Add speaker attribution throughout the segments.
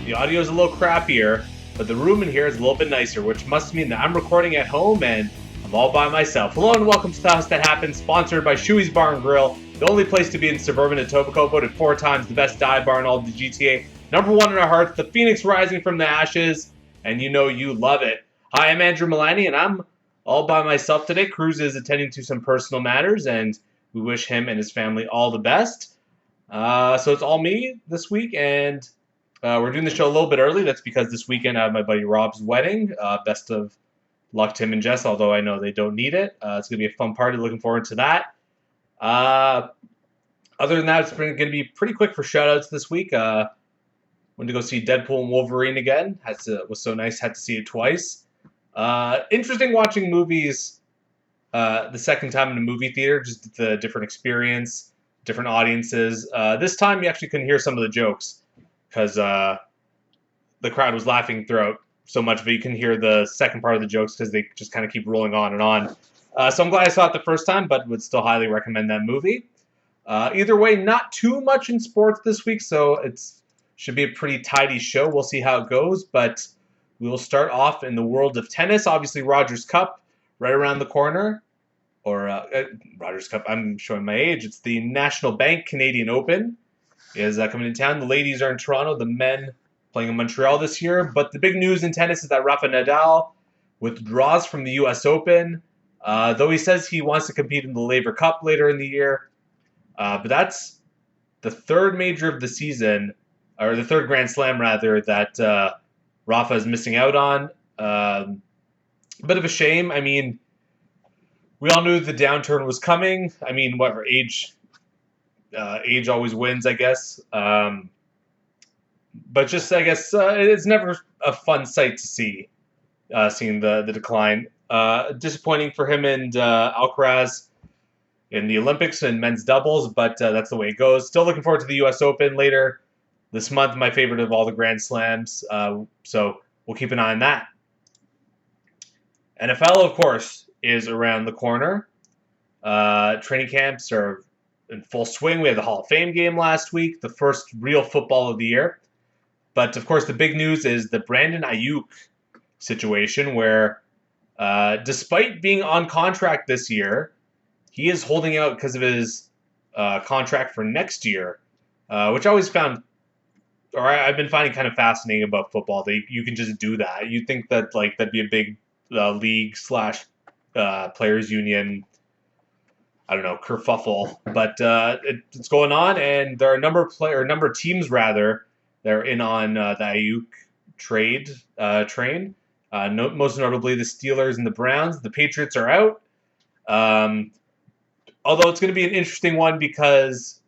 Speaker 1: The audio is a little crappier, but the room in here is a little bit nicer, which must mean that I'm recording at home and I'm all by myself. Hello and welcome to The House That Happens, sponsored by Shoey's Bar and Grill, the only place to be in suburban Etobicoke, voted 4 times the best dive bar in all of the GTA. Number 1 in our hearts, the Phoenix rising from the ashes, and you know you love it. Hi, I'm Andrew Milani, and I'm all by myself today. Cruz is attending to some personal matters, and we wish him and his family all the best. So it's all me this week, and we're doing the show a little bit early. That's because this weekend I have my buddy Rob's wedding. Best of luck to him and Jess, although I know they don't need it. It's going to be a fun party. Looking forward to that. Other than that, it's going to be pretty quick for shoutouts this week. Went to go see Deadpool and Wolverine again. Was so nice. Had to see it twice. Interesting watching movies the second time in a movie theater. Just the different experience, different audiences. This time you actually couldn't hear some of the jokes because the crowd was laughing throughout so much, but you can hear the second part of the jokes because they just kind of keep rolling on and on. So I'm glad I saw it the first time, but would still highly recommend that movie. Either way, not too much in sports this week, so should be a pretty tidy show. We'll see how it goes, but we will start off in the world of tennis. Obviously, Rogers Cup right around the corner. Or Rogers Cup, I'm showing my age. It's the National Bank Canadian Open is coming to town. The ladies are in Toronto, the men playing in Montreal this year. But the big news in tennis is that Rafa Nadal withdraws from the U.S. Open, though he says he wants to compete in the Laver Cup later in the year. But that's the third major of the season, or the third Grand Slam, rather, that Rafa is missing out on. A bit of a shame. I mean, we all knew the downturn was coming. I mean, whatever, age always wins, I guess. But just, I guess, it's never a fun sight to see, seeing the decline. Disappointing for him and Alcaraz in the Olympics and men's doubles, but that's the way it goes. Still looking forward to the U.S. Open later this month, my favorite of all the Grand Slams. So we'll keep an eye on that. NFL, of course, is around the corner. Training camps are in full swing. We had the Hall of Fame game last week, the first real football of the year. But, of course, the big news is the Brandon Ayuk situation where, despite being on contract this year, he is holding out because of his contract for next year, which I always found, or I've been finding kind of fascinating about football, that you can just do that. You'd think that that'd be a big league / players union, I don't know, kerfuffle, but it's going on, and there are a number of teams rather that are in on the Ayuk trade train. Most notably the Steelers and the Browns. The Patriots are out. Although it's going to be an interesting one because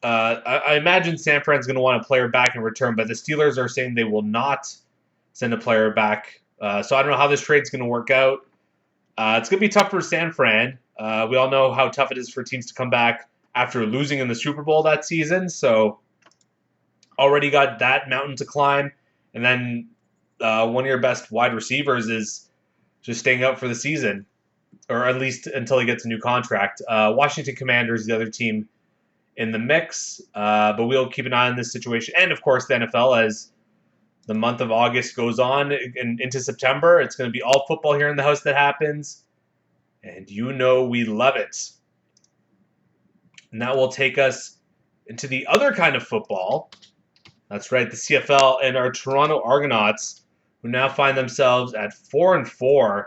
Speaker 1: I imagine San Fran's going to want a player back in return, but the Steelers are saying they will not send a player back. So I don't know how this trade's going to work out. It's going to be tough for San Fran. We all know how tough it is for teams to come back after losing in the Super Bowl that season. So already got that mountain to climb. And then one of your best wide receivers is just staying out for the season, or at least until he gets a new contract. Washington Commanders, the other team in the mix. But we'll keep an eye on this situation. And, of course, the NFL, as the month of August goes on and into September, it's going to be all football here in the House That Happens. And you know we love it. And that will take us into the other kind of football. That's right, the CFL and our Toronto Argonauts, who now find themselves at 4-4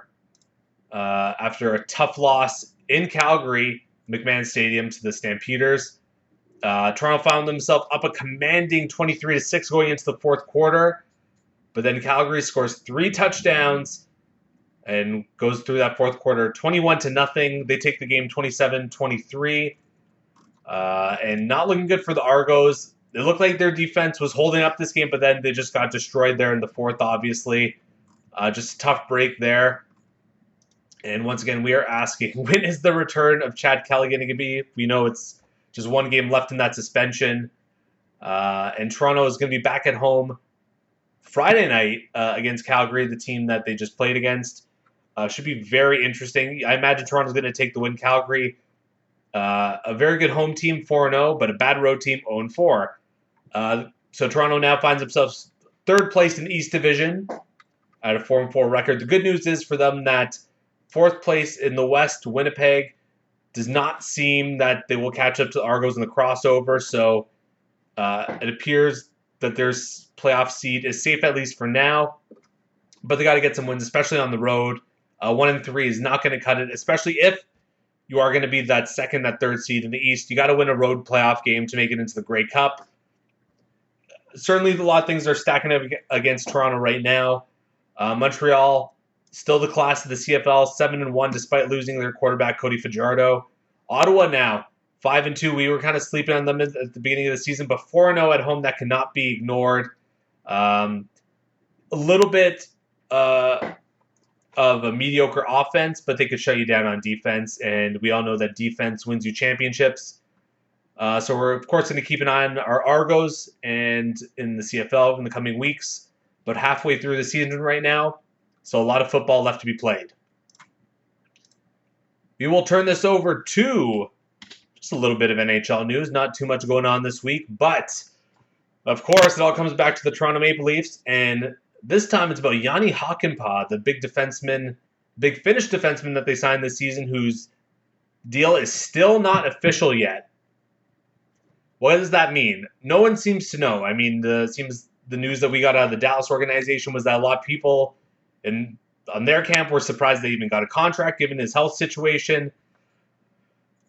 Speaker 1: after a tough loss in Calgary, McMahon Stadium, to the Stampeders. Toronto found themselves up a commanding 23-6 going into the fourth quarter. But then Calgary scores 3 touchdowns and goes through that fourth quarter 21-0. They take the game 27-23. And not looking good for the Argos. It looked like their defense was holding up this game, but then they just got destroyed there in the fourth, obviously. Just a tough break there. And once again, we are asking, when is the return of Chad Kelly going to be? We know it's just one game left in that suspension. And Toronto is going to be back at home Friday night against Calgary, the team that they just played against. Should be very interesting. I imagine Toronto's going to take the win. Calgary, a very good home team, 4-0, but a bad road team, 0-4. So Toronto now finds themselves third place in the East Division at a 4-4 record. The good news is for them that fourth place in the West, Winnipeg, does not seem that they will catch up to the Argos in the crossover. So it appears that their playoff seed is safe at least for now. But they got to get some wins, especially on the road. 1-3 is not going to cut it, especially if you are going to be that second, that third seed in the East. You got to win a road playoff game to make it into the Grey Cup. Certainly, a lot of things are stacking up against Toronto right now. Montreal, still the class of the CFL, 7-1 despite losing their quarterback, Cody Fajardo. Ottawa now, 5-2. We were kind of sleeping on them at the beginning of the season, but 4-0 at home, that cannot be ignored. A little bit of a mediocre offense, but they could shut you down on defense, and we all know that defense wins you championships. So we're, of course, going to keep an eye on our Argos and in the CFL in the coming weeks, but halfway through the season right now, so a lot of football left to be played. We will turn this over to just a little bit of NHL news. Not too much going on this week, but of course, it all comes back to the Toronto Maple Leafs, and this time it's about Jani Hakanpää, the big Finnish defenseman that they signed this season, whose deal is still not official yet. What does that mean? No one seems to know. I mean, the news that we got out of the Dallas organization was that a lot of people on their camp were surprised they even got a contract given his health situation.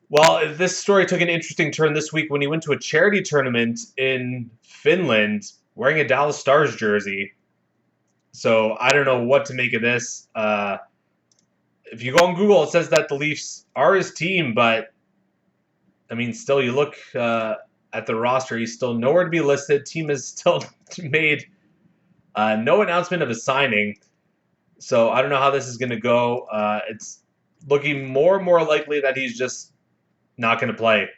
Speaker 1: Well, this story took an interesting turn this week when he went to a charity tournament in Finland wearing a Dallas Stars jersey. So I don't know what to make of this. If you go on Google, it says that the Leafs are his team, but I mean, still, you look at the roster, he's still nowhere to be listed. Team has still made no announcement of a signing. So I don't know how this is going to go. It's looking more and more likely that he's just not going to play,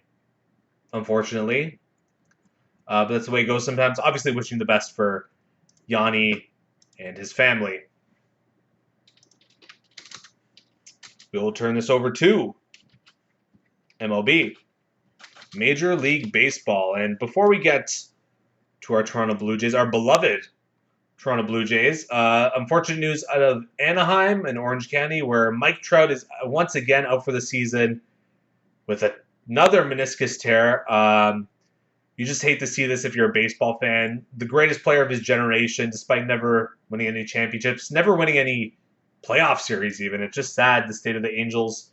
Speaker 1: unfortunately. But that's the way it goes sometimes. Obviously, wishing the best for Jani and his family. We will turn this over to MLB, Major League Baseball. And before we get to our Toronto Blue Jays, our beloved Toronto Blue Jays, unfortunate news out of Anaheim and Orange County, where Mike Trout is once again out for the season with another meniscus tear. You just hate to see this if you're a baseball fan. The greatest player of his generation, despite never winning any championships, never winning any playoff series even. It's just sad, the state of the Angels,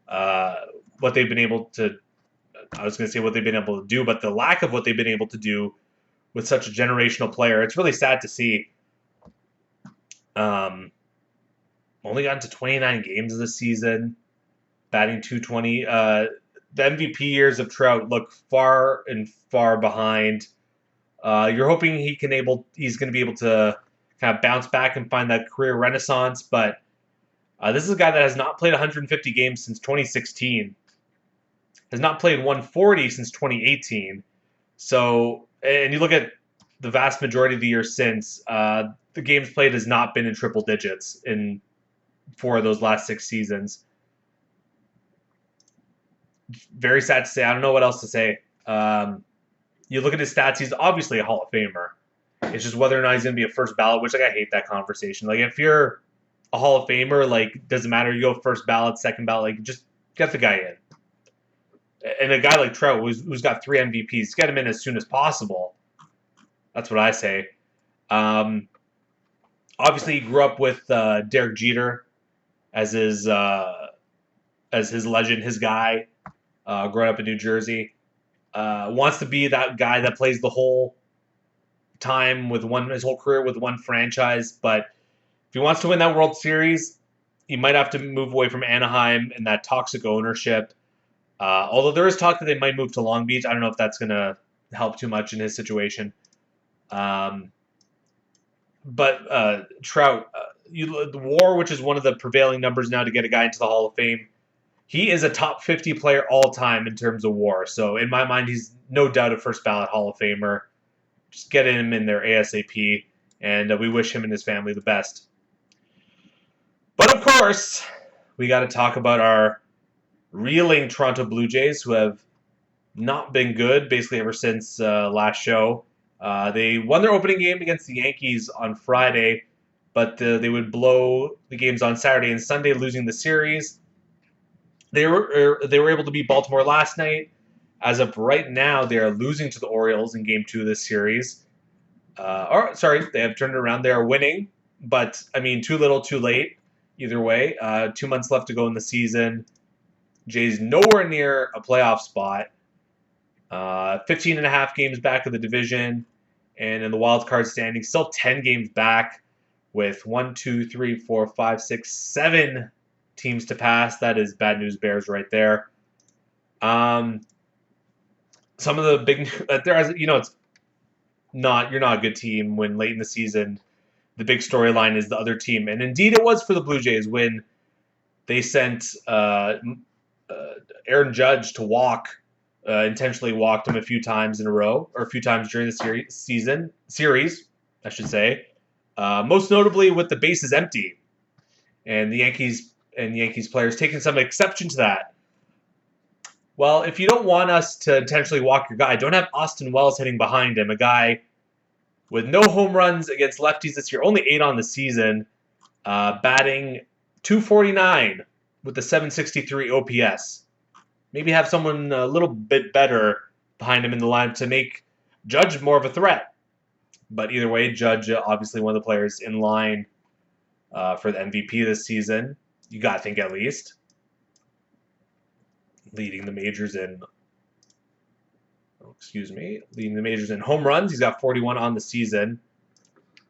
Speaker 1: what they've been able to, I was going to say what they've been able to do, but the lack of what they've been able to do with such a generational player. It's really sad to see. Only gotten to 29 games this season, batting .220. The MVP years of Trout look far and far behind. You're hoping he's going to be able to kind of bounce back and find that career renaissance, but this is a guy that has not played 150 games since 2016, has not played 140 since 2018. So, and you look at the vast majority of the year since, the games played has not been in triple digits in 4 of those last 6 seasons. Very sad to say. I don't know what else to say. You look at his stats, he's obviously a Hall of Famer. It's just whether or not he's going to be a first ballot, which, like, I hate that conversation. Like, if you're a Hall of Famer, like, doesn't matter. You go first ballot, second ballot, like, just get the guy in. And a guy like Trout, who's got 3 MVPs, get him in as soon as possible. That's what I say. Obviously, he grew up with Derek Jeter as his legend, his guy, growing up in New Jersey. Wants to be that guy that plays the whole time with his whole career with one franchise. But if he wants to win that World Series, he might have to move away from Anaheim and that toxic ownership. Although there is talk that they might move to Long Beach. I don't know if that's going to help too much in his situation. But Trout, the WAR, which is one of the prevailing numbers now to get a guy into the Hall of Fame, he is a top 50 player all time in terms of WAR. So in my mind, he's no doubt a first ballot Hall of Famer. Just get him in there ASAP, and we wish him and his family the best. But of course, we got to talk about our reeling Toronto Blue Jays, who have not been good basically ever since last show. They won their opening game against the Yankees on Friday, but they would blow the games on Saturday and Sunday, losing the series. They were able to beat Baltimore last night. As of right now, they are losing to the Orioles in Game 2 of this series. They have turned it around. They are winning, but I mean, too little, too late. Either way, 2 months left to go in the season. Jays nowhere near a playoff spot. 15 and a half games back of the division, and in the wild card standing, still 10 games back with 1, 2, 3, 4, 5, 6, 7 teams to pass. That is bad news Bears right there. Some of the big it's you're not a good team when late in the season the big storyline is the other team, and indeed it was for the Blue Jays when they sent Aaron Judge to walk. Intentionally walked him a few times in a row, or a few times during the series, I should say. Most notably with the bases empty, and the Yankees players taking some exception to that. Well, if you don't want us to intentionally walk your guy, don't have Austin Wells hitting behind him, a guy with no home runs against lefties this year, only 8 on the season, batting .249 with the .763 OPS. Maybe have someone a little bit better behind him in the lineup to make Judge more of a threat. But either way, Judge, obviously one of the players in line for the MVP this season. You got to think at least. Leading the majors in home runs. He's got 41 on the season.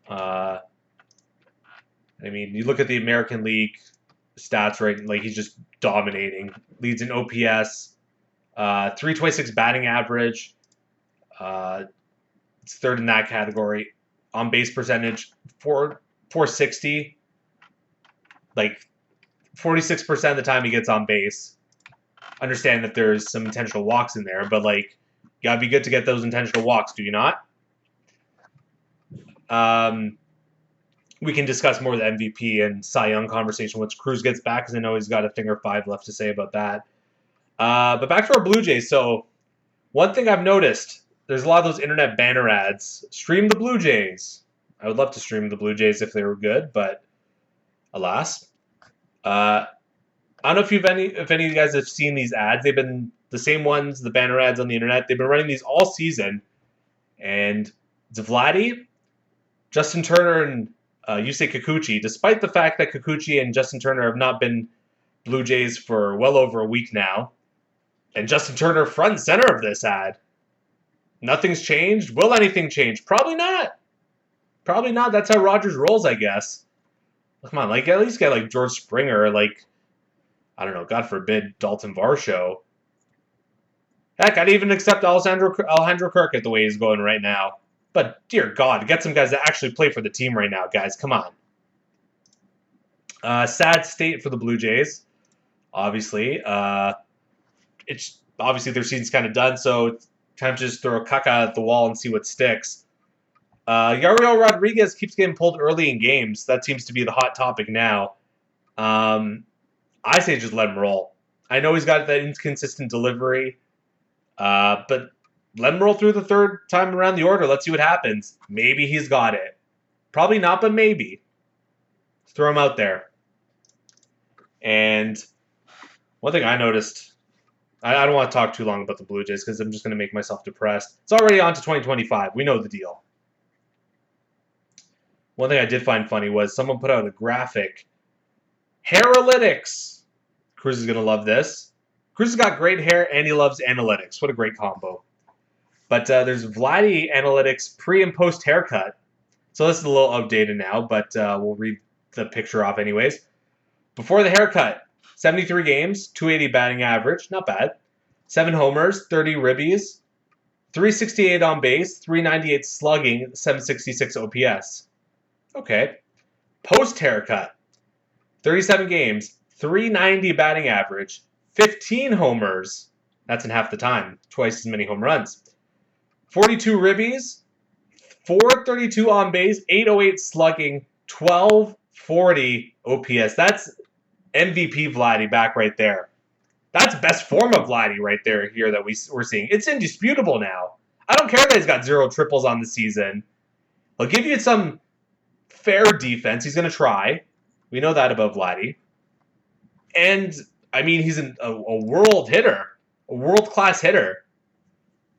Speaker 1: I mean, you look at the American League stats, right? Like, he's just dominating. Leads in OPS, 326 batting average. It's third in that category. On base percentage, 460. Like 46% of the time he gets on base. Understand that there's some intentional walks in there, but like, you gotta be good to get those intentional walks, do you not? We can discuss more of the MVP and Cy Young conversation once Cruz gets back, because I know he's got a thing or 5 left to say about that. But back to our Blue Jays. So one thing I've noticed, there's a lot of those internet banner ads. Stream the Blue Jays. I would love to stream the Blue Jays if they were good, but alas. I don't know if any of you guys have seen these ads. They've been the same ones, the banner ads on the internet. They've been running these all season. And it's Vladdy, Justin Turner, and Yusei Kikuchi, despite the fact that Kikuchi and Justin Turner have not been Blue Jays for well over a week now. And Justin Turner front and center of this ad. Nothing's changed. Will anything change? Probably not. Probably not. That's how Rogers rolls, I guess. Come on, like, at least get like George Springer, like, I don't know, God forbid, Dalton Varsho. Heck, I'd even accept Alejandro Kirk the way he's going right now. But, dear God, get some guys that actually play for the team right now, guys. Come on. Sad state for the Blue Jays, obviously. It's obviously their season's kind of done, so it's time to just throw a caca at the wall and see what sticks. Yariel Rodriguez keeps getting pulled early in games. That seems to be the hot topic now. I say just let him roll. I know he's got that inconsistent delivery, but let him roll through the third time around the order. Let's see what happens. Maybe he's got it. Probably not, but maybe. Throw him out there. And one thing I noticed, I don't want to talk too long about the Blue Jays because I'm just going to make myself depressed. It's already on to 2025. We know the deal. One thing I did find funny was someone put out a graphic. Hairalytics. Cruz is going to love this. Cruz has got great hair and he loves analytics. What a great combo. But there's Vladdy Analytics pre and post haircut. So this is a little outdated now, but we'll read the picture off anyways. Before the haircut, 73 games, 280 batting average, not bad. 7 homers, 30 ribbies, 368 on base, 398 slugging, 766 OPS. Okay. Post haircut, 37 games, 390 batting average, 15 homers. That's in half the time, twice as many home runs. 42 ribbies, 432 on base, 808 slugging, 1240 OPS. That's MVP Vladdy back right there. That's best form of Vladdy right there here that we're seeing. It's indisputable now. I don't care that he's got 0 triples on the season. He'll give you some fair defense. He's going to try. We know that about Vladdy. And, I mean, he's a world hitter, a world-class hitter.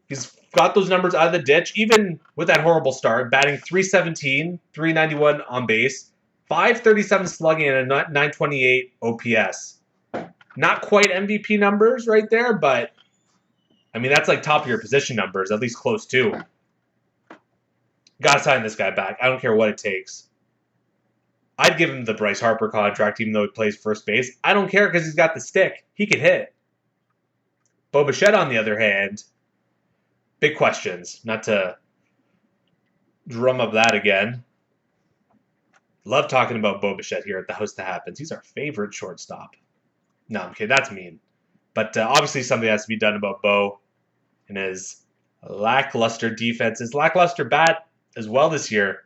Speaker 1: He's got those numbers out of the ditch, even with that horrible start, batting .317, .391 on base, .537 slugging, and a .928 OPS. Not quite MVP numbers right there, but, I mean, that's like top of your position numbers, at least close to. Gotta sign this guy back. I don't care what it takes. I'd give him the Bryce Harper contract, even though he plays first base. I don't care because he's got the stick. He can hit. Bo Bichette, on the other hand, big questions. Not to drum up that again. Love talking about Bo Bichette here at the House That Happens. He's our favorite shortstop. No, I'm kidding. That's mean. But obviously something has to be done about Bo and his lackluster defense. His lackluster bat as well this year.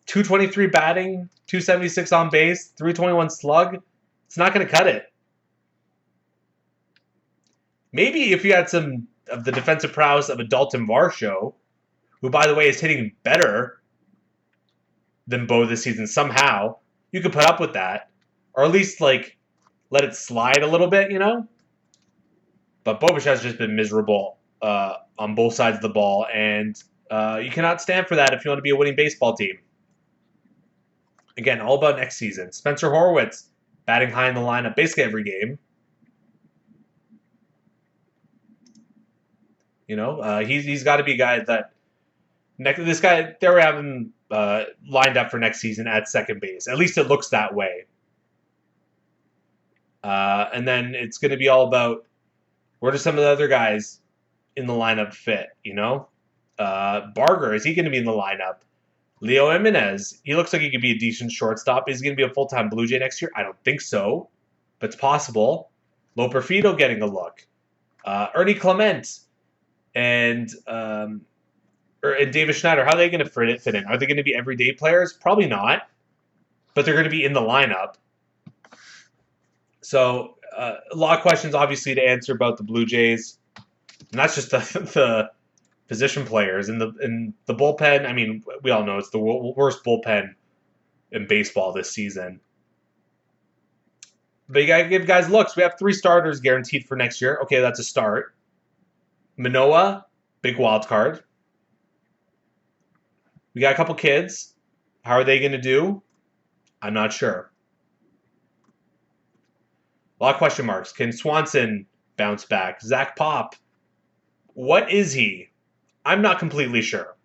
Speaker 1: 223 batting, 276 on base, 321 slug. It's not going to cut it. Maybe if you had some of the defensive prowess of a Dalton Varsho, who, by the way, is hitting better than Bo this season somehow, you could put up with that. Or at least, like, let it slide a little bit, you know? But Bo Bichette's just been miserable on both sides of the ball, and you cannot stand for that if you want to be a winning baseball team. Again, all about next season. Spencer Horwitz batting high in the lineup basically every game. You know, he's got to be a guy that this guy they were having lined up for next season at second base. At least it looks that way. And then it's going to be all about where do some of the other guys in the lineup fit. You know, Barger, is he going to be in the lineup? Leo Jimenez, he looks like he could be a decent shortstop. Is he going to be a full-time Blue Jay next year? I don't think so, but it's possible. Lo Perfido getting a look. Ernie Clement and David Schneider, how are they going to fit in? Are they going to be everyday players? Probably not, but they're going to be in the lineup. So a lot of questions, obviously, to answer about the Blue Jays. And that's just the position players. In the bullpen, I mean, we all know it's the worst bullpen in baseball this season. But you got to give guys looks. We have 3 starters guaranteed for next year. Okay, that's a start. Manoah, big wild card. We got a couple kids. How are they going to do? I'm not sure. A lot of question marks. Can Swanson bounce back? Zach Pop, what is he? I'm not completely sure.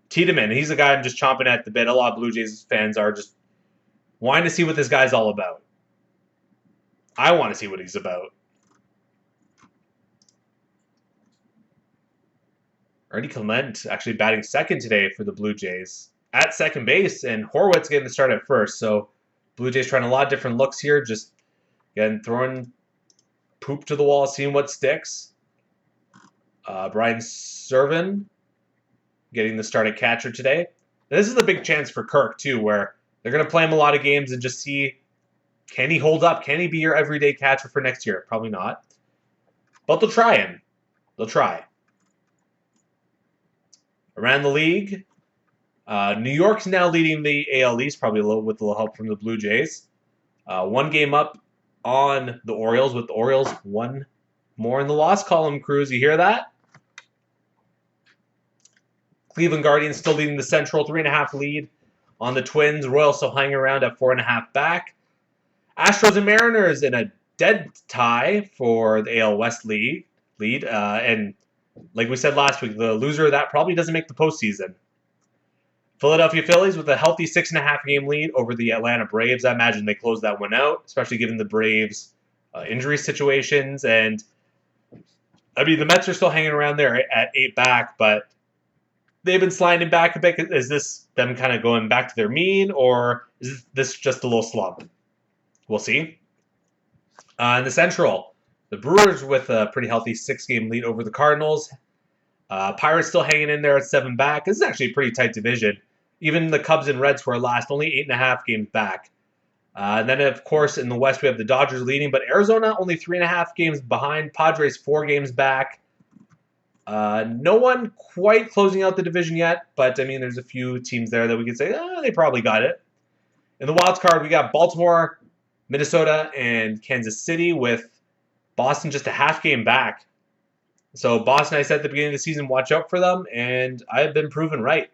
Speaker 1: Tiedemann, he's a guy I'm just chomping at the bit. A lot of Blue Jays fans are just wanting to see what this guy's all about. I want to see what he's about. Ernie Clement actually batting second today for the Blue Jays at second base, and Horwitz getting the start at first. So Blue Jays trying a lot of different looks here, just again throwing poop to the wall, seeing what sticks. Brian Serven getting the start at catcher today. And this is a big chance for Kirk too, where they're going to play him a lot of games and just see, can he hold up? Can he be your everyday catcher for next year? Probably not. But they'll try him. They'll try. Around the league, New York's now leading the AL East, probably with a little help from the Blue Jays. 1 game up on the Orioles, with the Orioles 1 more in the loss column, Cruz. You hear that? Cleveland Guardians still leading the Central, 3.5 lead on the Twins. Royals still hanging around at 4.5 back. Astros and Mariners in a dead tie for the AL West lead. And like we said last week, the loser of that probably doesn't make the postseason. Philadelphia Phillies with a healthy 6.5 game lead over the Atlanta Braves. I imagine they closed that one out, especially given the Braves' injury situations. And I mean, the Mets are still hanging around there at 8 back, but they've been sliding back a bit. Is this them kind of going back to their mean, or is this just a little slump? We'll see. In the Central, the Brewers with a pretty healthy 6-game lead over the Cardinals. Pirates still hanging in there at 7 back. This is actually a pretty tight division. Even the Cubs and Reds, who are last, only 8.5 games back. And then, of course, in the West, we have the Dodgers leading, but Arizona only 3.5 games behind. Padres 4 games back. No one quite closing out the division yet, but I mean, there's a few teams there that we could say, they probably got it. In the wild card, we got Baltimore, Minnesota, and Kansas City, with Boston just a half game back. So Boston, I said at the beginning of the season, watch out for them, and I've been proven right.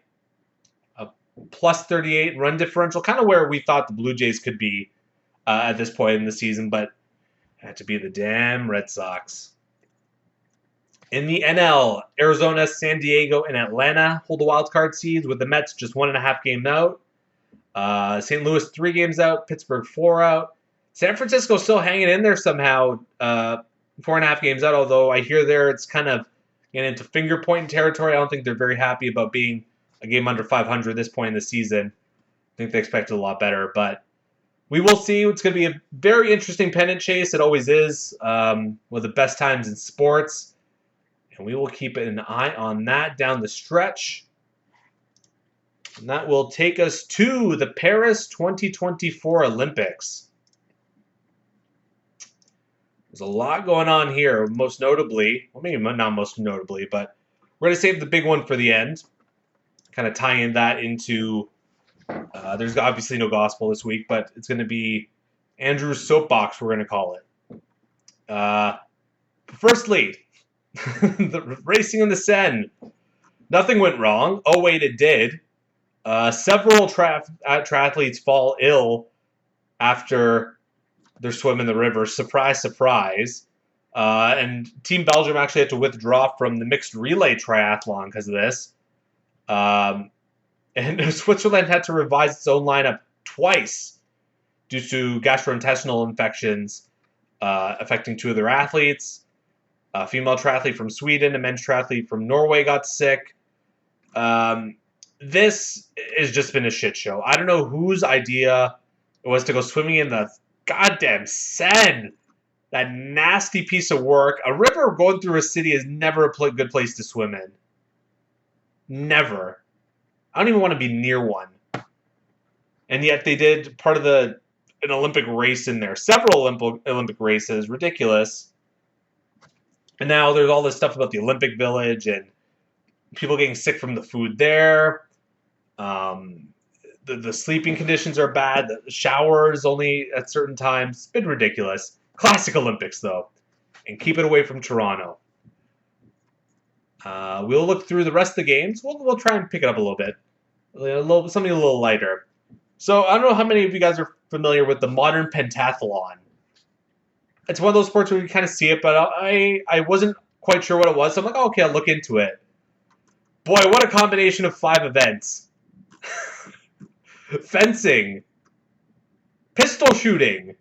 Speaker 1: A plus 38 run differential, kind of where we thought the Blue Jays could be at this point in the season, but it had to be the damn Red Sox. In the NL, Arizona, San Diego, and Atlanta hold the wild card seeds, with the Mets just 1.5 games out. St. Louis 3 games out, Pittsburgh 4 out. San Francisco still hanging in there somehow, 4.5 games out, although I hear there it's kind of getting into finger pointing territory. I don't think they're very happy about being a game under 500 at this point in the season. I think they expected a lot better, but we will see. It's going to be a very interesting pennant chase. It always is, one of the best times in sports, and we will keep an eye on that down the stretch. And that will take us to the Paris 2024 Olympics. There's a lot going on here, most notably, well, maybe not most notably, but we're going to save the big one for the end. Kind of tying that into, there's obviously no gospel this week, but it's going to be Andrew's Soapbox, we're going to call it. Firstly, the racing in the Seine. Nothing went wrong. Oh, wait, it did. Several triathletes fall ill after their swim in the river. Surprise, surprise. And Team Belgium actually had to withdraw from the mixed relay triathlon because of this. And Switzerland had to revise its own lineup twice due to gastrointestinal infections affecting 2 of their athletes. A female triathlete from Sweden, a men's triathlete from Norway got sick. This has just been a shit show. I don't know whose idea it was to go swimming in the goddamn Seine. That nasty piece of work. A river going through a city is never a good place to swim in. Never. I don't even want to be near one. And yet they did part of an Olympic race in there. Several Olympic races. Ridiculous. And now there's all this stuff about the Olympic Village and people getting sick from the food there. The sleeping conditions are bad. The showers only at certain times. It's been ridiculous. Classic Olympics, though. And keep it away from Toronto. We'll look through the rest of the games. We'll try and pick it up a little bit. Something a little lighter. So I don't know how many of you guys are familiar with the modern pentathlon. It's one of those sports where you kind of see it, but I wasn't quite sure what it was. So I'm like, okay, I'll look into it. Boy, what a combination of 5 events. Fencing, pistol shooting,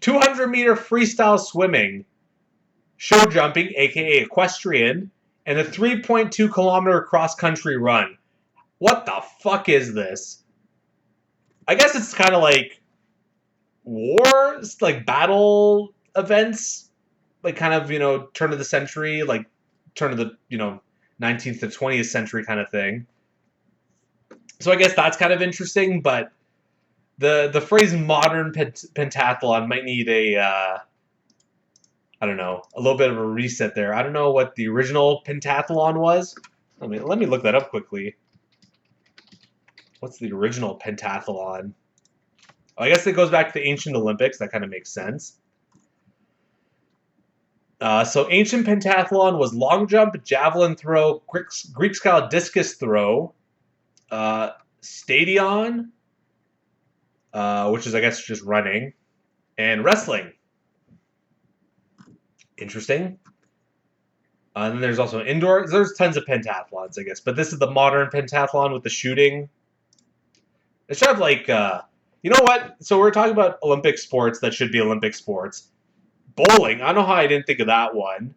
Speaker 1: 200-meter freestyle swimming, show jumping, aka equestrian, and a 3.2-kilometer cross-country run. What the fuck is this? I guess it's kind of like wars, like battle events, like kind of, turn of the century, like turn of the, 19th to 20th century kind of thing. So I guess that's kind of interesting, but the phrase modern pentathlon might need a little bit of a reset there. I don't know what the original pentathlon was. Let me look that up quickly. What's the original pentathlon? Oh, I guess it goes back to the ancient Olympics. That kind of makes sense. So ancient pentathlon was long jump, javelin throw, Greek-style discus throw, stadion, which is, I guess, just running, and wrestling. Interesting. And then there's also indoor. There's tons of pentathlons, I guess. But this is the modern pentathlon with the shooting. It's sort of like, you know what? So we're talking about Olympic sports that should be Olympic sports. Bowling. I don't know how I didn't think of that one.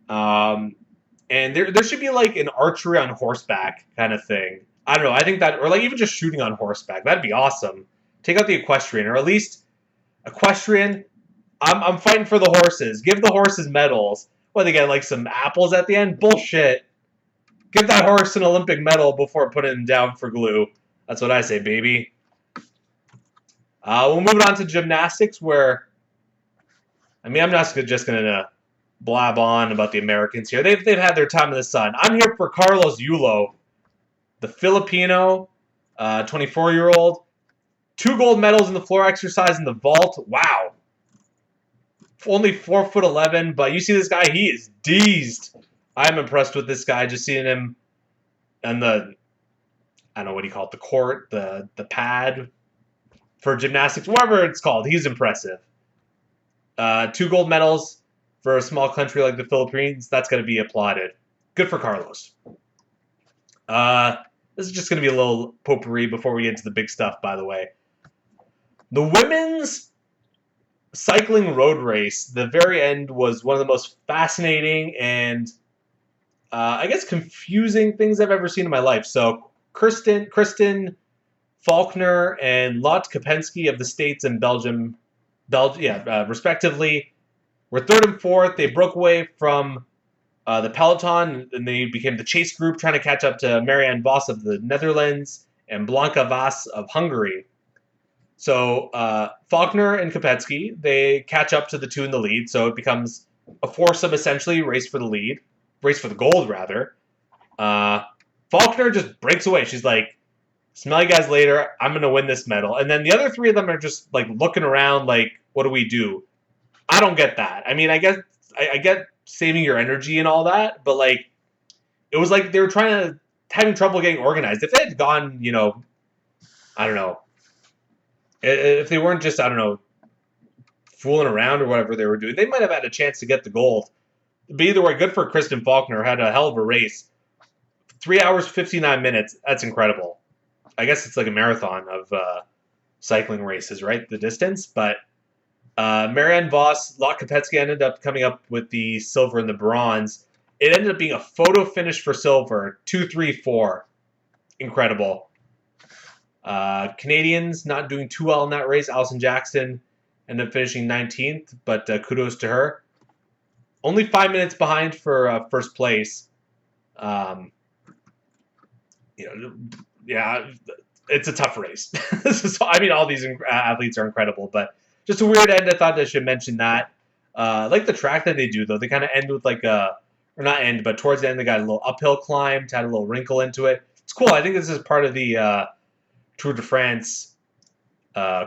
Speaker 1: And there should be like an archery on horseback kind of thing. I don't know. I think that, or like even just shooting on horseback. That'd be awesome. Take out the equestrian, or at least equestrian. I'm fighting for the horses. Give the horses medals. What, they get like some apples at the end? Bullshit. Give that horse an Olympic medal before putting him down for glue. That's what I say, baby. We'll move on to gymnastics, where, I'm not just going to blab on about the Americans here. They've had their time in the sun. I'm here for Carlos Yulo, the Filipino, 24-year-old. 2 gold medals in the floor exercise in the vault. Wow. Only 4'11", but you see this guy, he is deezed. I'm impressed with this guy, just seeing him on the, I don't know what you call it, the court, the pad for gymnastics, whatever it's called. He's impressive. 2 gold medals for a small country like the Philippines, that's going to be applauded. Good for Carlos. This is just going to be a little potpourri before we get into the big stuff, by the way. The women's cycling road race, the very end was one of the most fascinating and I guess confusing things I've ever seen in my life. So Kristen Faulkner and Lot Kopensky of the States and Belgium, respectively, were 3rd and 4th. They broke away from the peloton, and they became the chase group, trying to catch up to Marianne Vos of the Netherlands and Blanca Vas of Hungary. So Faulkner and Kopensky, they catch up to the 2 in the lead, so it becomes a foursome, essentially, race for the gold, rather. Faulkner just breaks away. She's like, smell you guys later, I'm going to win this medal. And then the other 3 of them are just like looking around like, what do we do? I don't get that. I mean, I get saving your energy and all that, but like, it was like they were having trouble getting organized. If they had gone, I don't know, if they weren't just, I don't know, fooling around or whatever they were doing, they might have had a chance to get the gold. But either way, good for Kristen Faulkner. Had a hell of a race. 3 hours, 59 minutes. That's incredible. I guess it's like a marathon of cycling races, right? The distance. But Marianne Vos, Lot Kopensky ended up coming up with the silver and the bronze. It ended up being a photo finish for silver. 2-3-4. Incredible. Canadians not doing too well in that race. Allison Jackson ended up finishing 19th, but kudos to her. Only 5 minutes behind for first place. It's a tough race. All these athletes are incredible, but just a weird end. I thought I should mention that. Like the track that they do, though, they kind of end with like but towards the end they got a little uphill climb to add a little wrinkle into it. It's cool. I think this is part of the Tour de France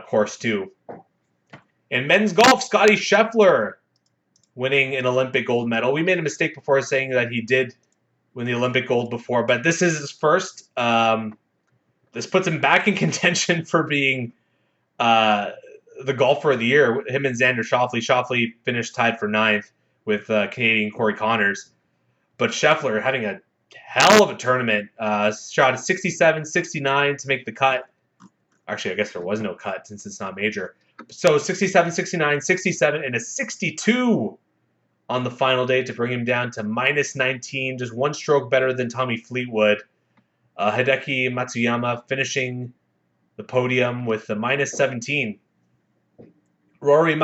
Speaker 1: course too. In men's golf, Scotty Scheffler winning an Olympic gold medal. We made a mistake before saying that he did win the Olympic gold before, but this is his first. This puts him back in contention for being the golfer of the year. Him and Xander Schauffele. Schauffele finished tied for 9th with Canadian Corey Connors. But Scheffler having a hell of a tournament. Shot a 67, 69 to make the cut. Actually, I guess there was no cut since it's not major. So 67, 69, 67, and a 62 on the final day to bring him down to minus 19, just 1 stroke better than Tommy Fleetwood. Hideki Matsuyama finishing the podium with a minus 17. Rory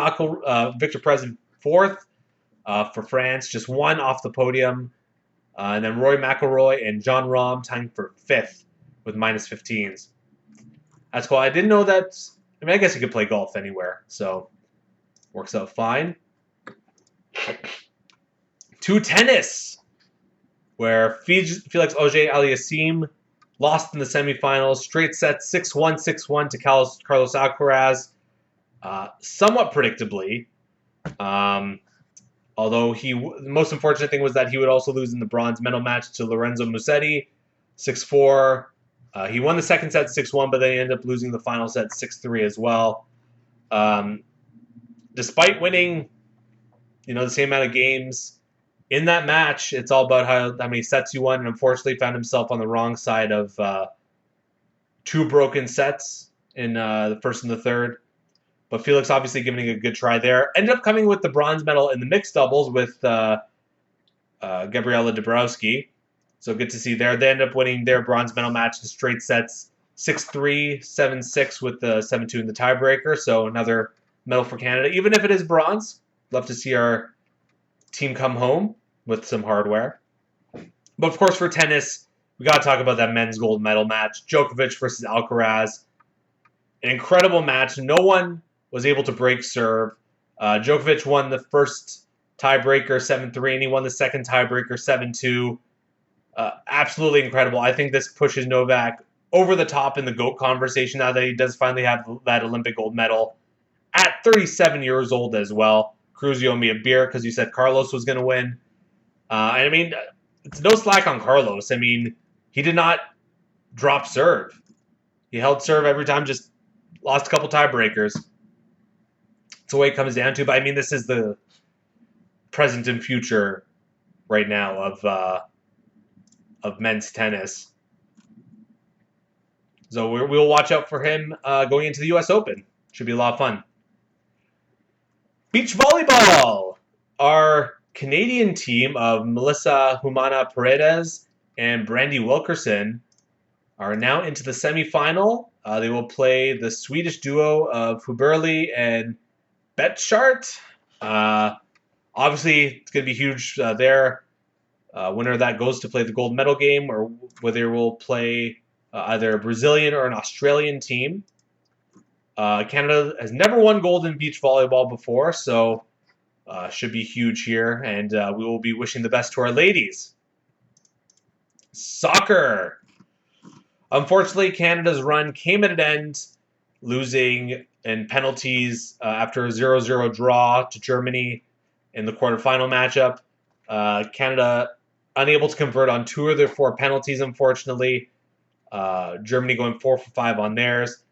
Speaker 1: Victor Perez in 4th for France, just 1 off the podium. And then Rory McIlroy and John Rahm tying for 5th with minus 15s. That's cool. I didn't know that. I guess you could play golf anywhere, so works out fine. To tennis, where Felix Auger-Aliassime lost in the semifinals, straight sets 6-1, 6-1 to Carlos Alcaraz, somewhat predictably. Although the most unfortunate thing was that he would also lose in the bronze medal match to Lorenzo Musetti, 6-4. He won the second set 6-1, but then he ended up losing the final set 6-3 as well. Despite winning, the same amount of games in that match, it's all about how many sets you won, and unfortunately found himself on the wrong side of 2 broken sets in the first and the third. But Felix obviously giving a good try there. Ended up coming with the bronze medal in the mixed doubles with Gabriela Dabrowski. So good to see there. They end up winning their bronze medal match in straight sets 6-3, 7-6 with the 7-2 in the tiebreaker. So another medal for Canada. Even if it is bronze, love to see our team come home with some hardware. But of course for tennis, we got to talk about that men's gold medal match. Djokovic versus Alcaraz. An incredible match. No one was able to break serve. Djokovic won the first tiebreaker 7-3, and he won the second tiebreaker 7-2. Absolutely incredible. I think this pushes Novak over the top in the GOAT conversation now that he does finally have that Olympic gold medal at 37 years old as well. Cruz, you owe me a beer because you said Carlos was going to win. And I mean, it's no slack on Carlos. I mean, he did not drop serve. He held serve every time, just lost a couple tiebreakers. That's the way it comes down to. But I mean, this is the present and future right now of men's tennis. So we'll watch out for him going into the U.S. Open. Should be a lot of fun. Beach volleyball. Our Canadian team of Melissa Humana Paredes and Brandy Wilkerson are now into the semifinal. They will play the Swedish duo of Huberli and Betchart. Obviously, it's going to be huge there. Winner of that goes to play the gold medal game, or whether we'll play either a Brazilian or an Australian team. Canada has never won gold in beach volleyball before, so should be huge here, and we will be wishing the best to our ladies. Soccer. Unfortunately, Canada's run came at an end, losing in penalties after a 0-0 draw to Germany in the quarterfinal matchup. Canada unable to convert on 2 of their 4 penalties, unfortunately. Germany going 4 for 5 on theirs.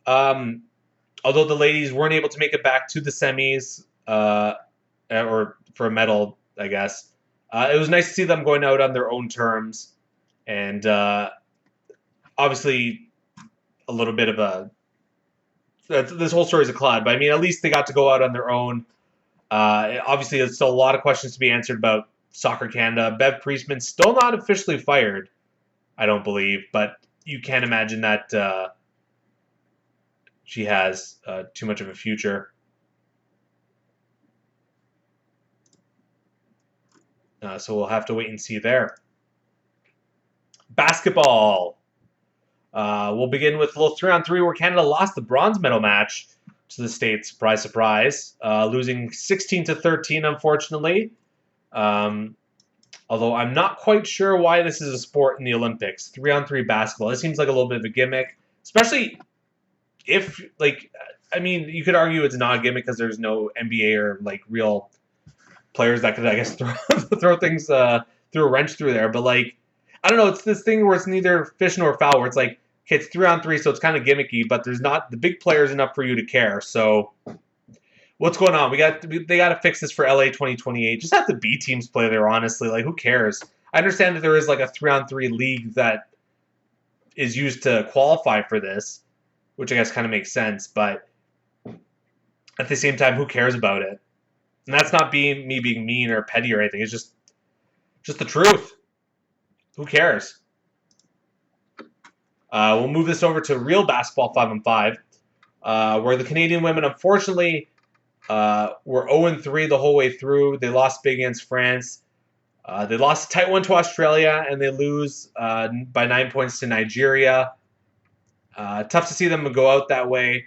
Speaker 1: Although the ladies weren't able to make it back to the semis, or for a medal, I guess, it was nice to see them going out on their own terms. And obviously, a little bit of a... This whole story is a cloud, but I mean, at least they got to go out on their own. Obviously, there's still a lot of questions to be answered about Soccer Canada. Bev Priestman still not officially fired, I don't believe, but you can't imagine that she has too much of a future. So we'll have to wait and see there. Basketball. We'll begin with a little 3-on-3 where Canada lost the bronze medal match to the States. Surprise, surprise. Losing 16-13, unfortunately. Although I'm not quite sure why this is a sport in the Olympics. 3-on-3 basketball. It seems like a little bit of a gimmick. Especially if, like, I mean, you could argue it's not a gimmick because there's no NBA or, like, real players that could, I guess, throw things, throw a wrench through there. But, like, I don't know. It's this thing where it's neither fish nor foul, where it's like, okay, it's 3-on-3, so it's kind of gimmicky, but there's not the big players enough for you to care. So what's going on? They got to fix this for LA 2028. Just have the B teams play there, honestly. Like, who cares? I understand that there is like a 3-on-3 league that is used to qualify for this, which I guess kind of makes sense, but at the same time, who cares about it? And that's not me being mean or petty or anything. It's just the truth. Who cares? We'll move this over to real basketball 5-on-5, where the Canadian women, unfortunately, were 0-3 the whole way through. They lost big against France. They lost a tight one to Australia, and they lose by 9 points to Nigeria. Tough to see them go out that way.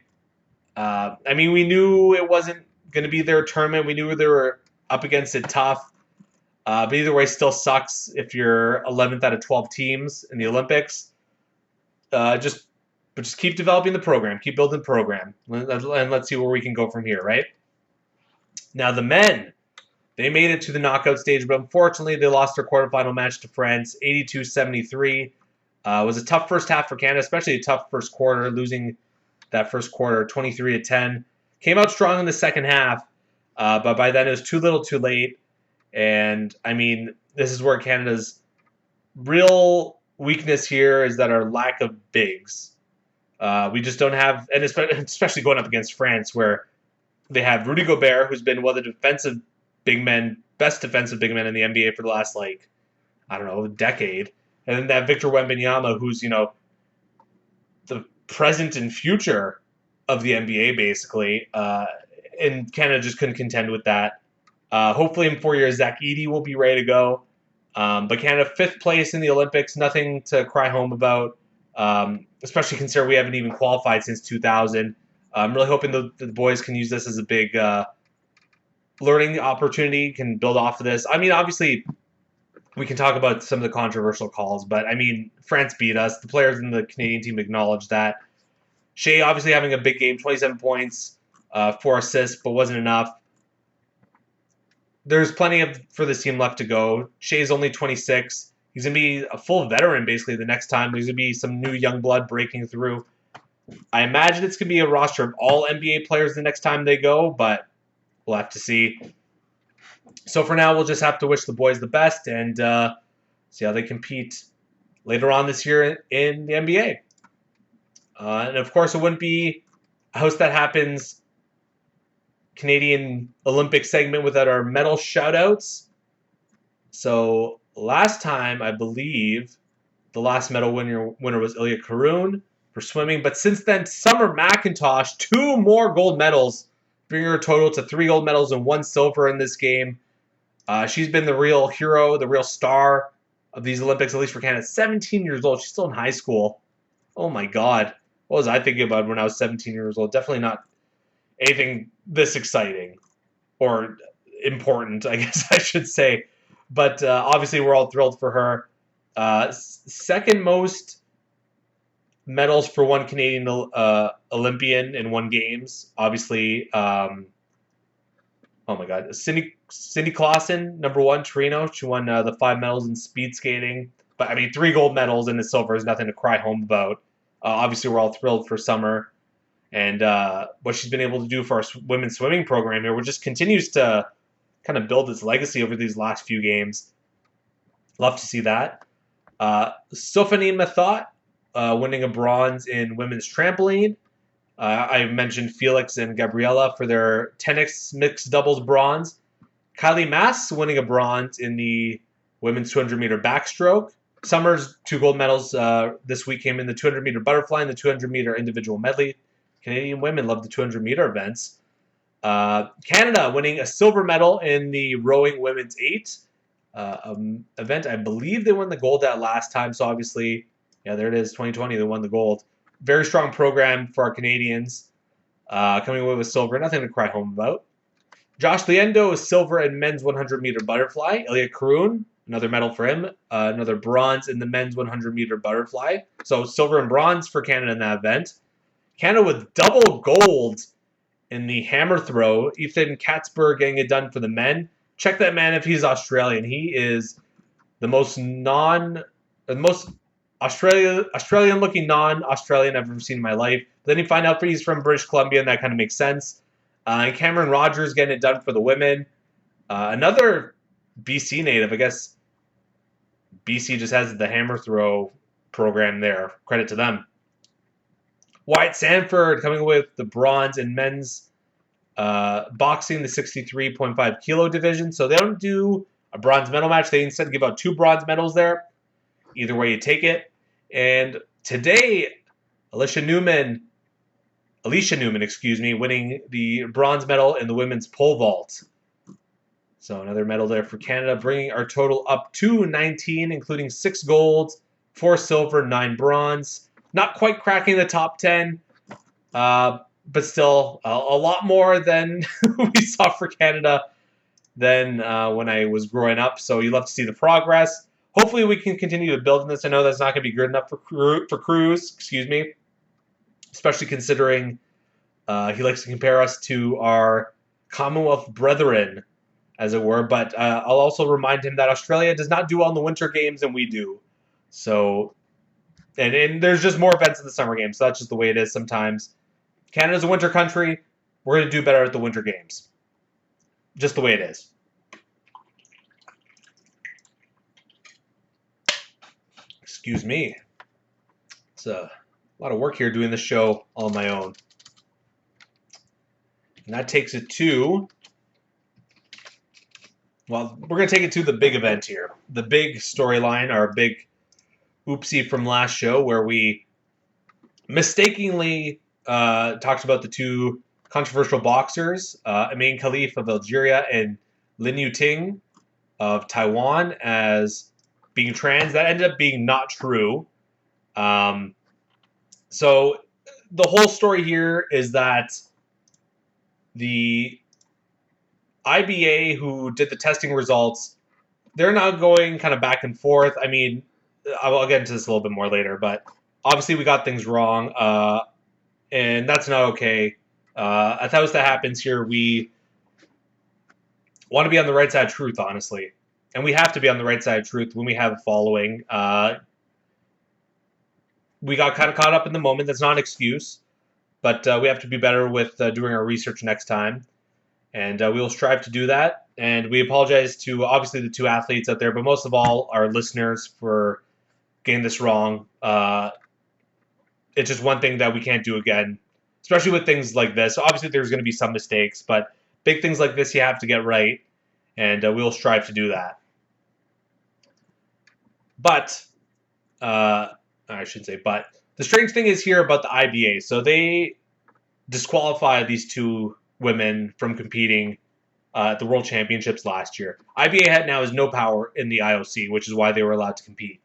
Speaker 1: I mean, we knew it wasn't going to be their tournament. We knew they were up against it tough. But either way, still sucks if you're 11th out of 12 teams in the Olympics. Just keep developing the program. Keep building the program. And let's see where we can go from here, right? Now, the men, they made it to the knockout stage, but unfortunately, they lost their quarterfinal match to France, 82-73. It was a tough first half for Canada, especially a tough first quarter, losing that first quarter 23-10. Came out strong in the second half, but by then it was too little too late. And, I mean, this is where Canada's real weakness here is that our lack of bigs. We just don't have, and especially going up against France, where they have Rudy Gobert, who's been one of the best defensive big men in the NBA for the last, like, I don't know, a decade. And then that Victor Wembanyama, who's, you know, the present and future of the NBA, basically. And Canada just couldn't contend with that. Hopefully in 4 years, Zach Edey will be ready to go. But Canada, 5th place in the Olympics, nothing to cry home about, especially considering we haven't even qualified since 2000. I'm really hoping the boys can use this as a big learning opportunity, can build off of this. I mean, obviously, we can talk about some of the controversial calls, but I mean, France beat us. The players in the Canadian team acknowledged that. Shea obviously having a big game, 27 points, 4 assists, but wasn't enough. There's plenty for this team left to go. Shea's only 26. He's going to be a full veteran basically the next time. There's going to be some new young blood breaking through. I imagine it's going to be a roster of all NBA players the next time they go, but we'll have to see. So for now, we'll just have to wish the boys the best and see how they compete later on this year in the NBA. And of course, it wouldn't be a House That Happens Canadian Olympic segment without our medal shoutouts. So last time, I believe, the last medal winner was Ilya Karun for swimming. But since then, Summer McIntosh, 2 more gold medals, bringing her total to 3 gold medals and 1 silver in this game. She's been the real hero, the real star of these Olympics, at least for Canada. 17 years old. She's still in high school. Oh my God. What was I thinking about when I was 17 years old? Definitely not anything this exciting or important, I guess I should say. But obviously, we're all thrilled for her. Second most medals for one Canadian Olympian in one games. Obviously, oh my God, Cindy Clausen, number 1, Torino. She won the 5 medals in speed skating. But I mean, 3 gold medals and a silver is nothing to cry home about. Obviously, we're all thrilled for Summer and what she's been able to do for our women's swimming program here, which just continues to kind of build its legacy over these last few games. Love to see that. Sophanie Mathot winning a bronze in women's trampoline. I mentioned Felix and Gabriella for their tennis mixed doubles bronze. Kylie Mass winning a bronze in the women's 200-meter backstroke. Summers 2 gold medals this week came in the 200-meter butterfly and the 200-meter individual medley. Canadian women love the 200-meter events. Canada winning a silver medal in the rowing women's 8 event. I believe they won the gold that last time, so obviously, yeah, there it is, 2020, they won the gold. Very strong program for our Canadians. Coming away with silver, nothing to cry home about. Josh Liendo is silver in men's 100-meter butterfly. Ilya Karun, another medal for him. Another bronze in the men's 100-meter butterfly. So silver and bronze for Canada in that event. Canada with double gold in the hammer throw. Ethan Katzberg getting it done for the men. Check that man if he's Australian. He is the most Australian-looking non-Australian I've ever seen in my life. But then you find out he's from British Columbia, and that kind of makes sense. And Cameron Rogers getting it done for the women. Another BC native. I guess BC just has the hammer throw program there. Credit to them. Wyatt Sanford coming away with the bronze in men's boxing, the 63.5 kilo division. So they don't do a bronze medal match. They instead give out 2 bronze medals there. Either way you take it. And today, Alicia Newman, winning the bronze medal in the women's pole vault. So another medal there for Canada, bringing our total up to 19, including 6 golds, 4 silver, 9 bronze. Not quite cracking the top 10, but still a lot more than we saw for Canada than when I was growing up. So you love to see the progress. Hopefully we can continue to build on this. I know that's not going to be good enough for Cruz, especially considering he likes to compare us to our Commonwealth brethren, as it were. But I'll also remind him that Australia does not do well in the Winter Games, and we do. So, and there's just more events in the Summer Games, so that's just the way it is sometimes. Canada's a winter country. We're going to do better at the Winter Games. Just the way it is. Excuse me. It's a lot of work here doing this show all on my own. And that takes it to... Well, we're going to take it to the big event here. The big storyline, our big oopsie from last show, where we mistakenly talked about the 2 controversial boxers, Imane Khelif of Algeria and Lin Yuting of Taiwan, as being trans. That ended up being not true. So the whole story here is that the IBA, who did the testing results, they're now going kind of back and forth. I mean, I'll get into this a little bit more later, but obviously we got things wrong, and that's not okay. If that was that happens here, we want to be on the right side of truth, honestly. And we have to be on the right side of truth when we have a following. We got kind of caught up in the moment. That's not an excuse, but we have to be better with doing our research next time. And we will strive to do that. And we apologize to, obviously, the two athletes out there, but most of all, our listeners for getting this wrong. It's just one thing that we can't do again, especially with things like this. Obviously, there's going to be some mistakes, but big things like this you have to get right, and we'll strive to do that. But, I shouldn't say but. The strange thing is here about the IBA. So they disqualified these two women from competing at the World Championships last year. IBA now has no power in the IOC, which is why they were allowed to compete.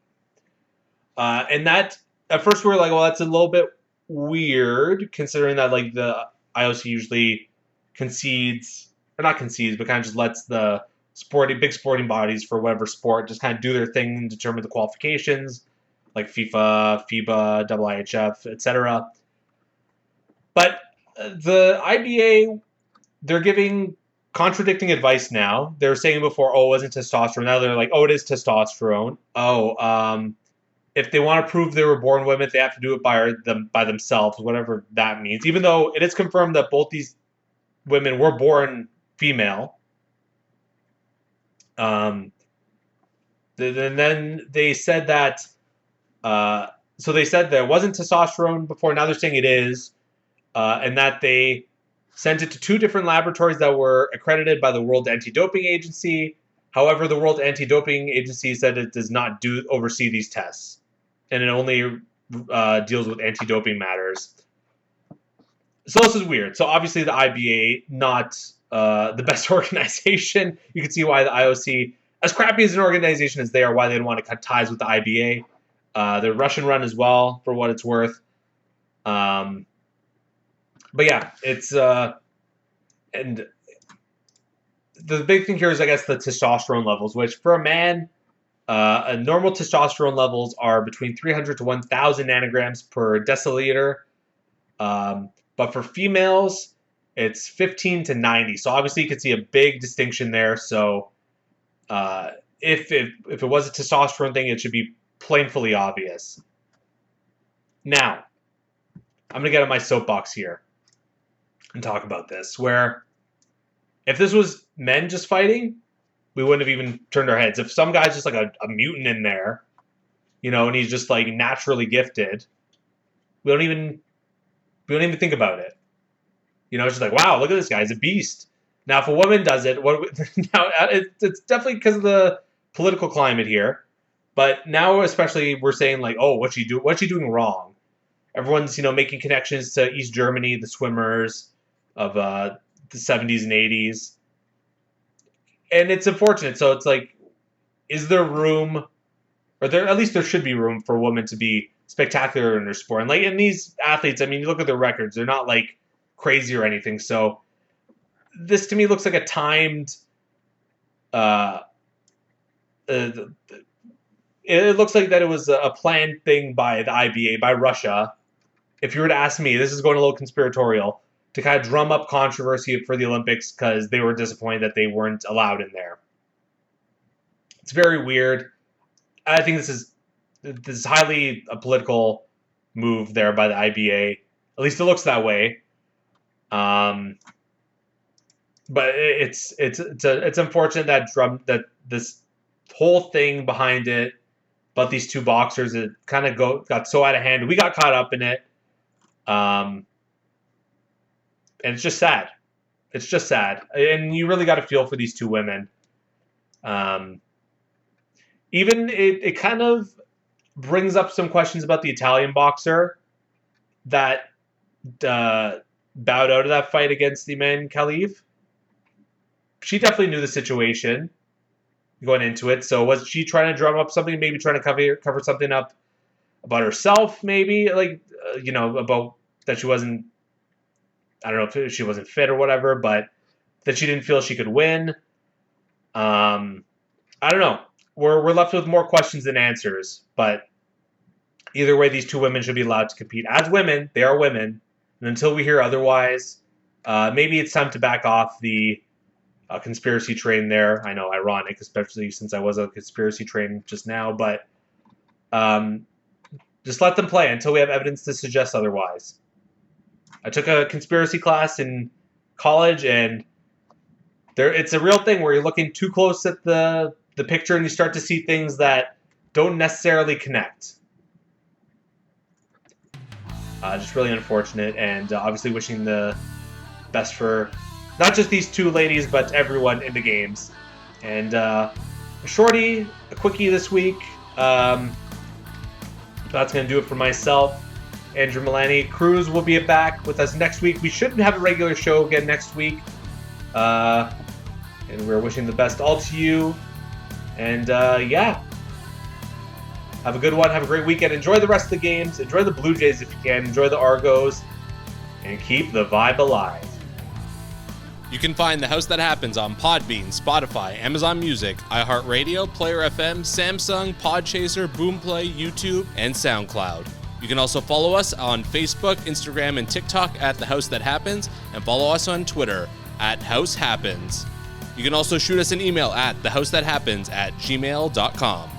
Speaker 1: And that, at first we were like, well, that's a little bit weird, considering that like the IOC usually concedes, or not concedes, but kind of just lets the big sporting bodies for whatever sport just kind of do their thing and determine the qualifications, like FIFA, FIBA, IIHF, etc. But the IBA, they're giving contradicting advice now. They were saying before, oh, it wasn't testosterone. Now they're like, oh, it is testosterone. Oh, if they want to prove they were born women, they have to do it by themselves, whatever that means. Even though it is confirmed that both these women were born female. Then they said that. So they said there wasn't testosterone before. Now they're saying it is, and that they sent it to two different laboratories that were accredited by the World Anti-Doping Agency. However, the World Anti-Doping Agency said it does not oversee these tests, and it only deals with anti-doping matters. So this is weird. So obviously the IBA, not the best organization. You can see why the IOC, as crappy as an organization as they are, why they'd want to cut ties with the IBA. They're Russian run as well, for what it's worth. But yeah, it's and the big thing here is, I guess, the testosterone levels, which for a man, a normal testosterone levels are between 300 to 1,000 nanograms per deciliter. But for females, it's 15 to 90. So obviously you can see a big distinction there. So if it was a testosterone thing, it should be plainly obvious. Now, I'm going to get on my soapbox here and talk about this, where if this was men just fighting, we wouldn't have even turned our heads. If some guy's just like a mutant in there, and he's just like naturally gifted, we don't even think about it. It's just like, wow, look at this guy, he's a beast. Now, if a woman does it, it's definitely because of the political climate here. But now, especially, we're saying like, oh, what's she doing wrong? Everyone's making connections to East Germany, the swimmers of the 70s and 80s, and it's unfortunate. So it's like, is there room, or at least there should be room for women to be spectacular in their sport? And like in these athletes, I mean, you look at their records; they're not like crazy or anything. So this to me looks like a timed. It looks like that it was a planned thing by the IBA, by Russia. If you were to ask me, this is going a little conspiratorial, to kind of drum up controversy for the Olympics because they were disappointed that they weren't allowed in there. It's very weird. I think this is highly a political move there by the IBA. At least it looks that way. But it's unfortunate that this whole thing behind it, about these two boxers, it kind of got so out of hand. We got caught up in it. And it's just sad. It's just sad. And you really got to feel for these two women. Even it kind of brings up some questions about the Italian boxer that bowed out of that fight against Imane Khelif. She definitely knew the situation going into it. So was she trying to drum up something, maybe trying to cover something up about herself, maybe, like, about that she wasn't, I don't know if she wasn't fit or whatever, but that she didn't feel she could win. I don't know. We're left with more questions than answers, but either way, these two women should be allowed to compete as women. They are women, and until we hear otherwise, maybe it's time to back off the conspiracy train there. I know, ironic, especially since I was on a conspiracy train just now, but just let them play until we have evidence to suggest otherwise. I took a conspiracy class in college, and it's a real thing where you're looking too close at the picture and you start to see things that don't necessarily connect. Just really unfortunate, and obviously wishing the best for not just these two ladies, but everyone in the games. And a quickie this week. That's going to do it for myself. Andrew Milani. Cruz will be back with us next week. We should have a regular show again next week. And we're wishing the best all to you. And yeah. Have a good one. Have a great weekend. Enjoy the rest of the games. Enjoy the Blue Jays if you can. Enjoy the Argos. And keep the vibe alive.
Speaker 2: You can find The House That Happens on Podbean, Spotify, Amazon Music, iHeart Radio, Player FM, Samsung, Podchaser, Boomplay, YouTube, and SoundCloud. You can also follow us on Facebook, Instagram, and TikTok at The House That Happens, and follow us on Twitter at House Happens. You can also shoot us an email at thehousethathappens@gmail.com.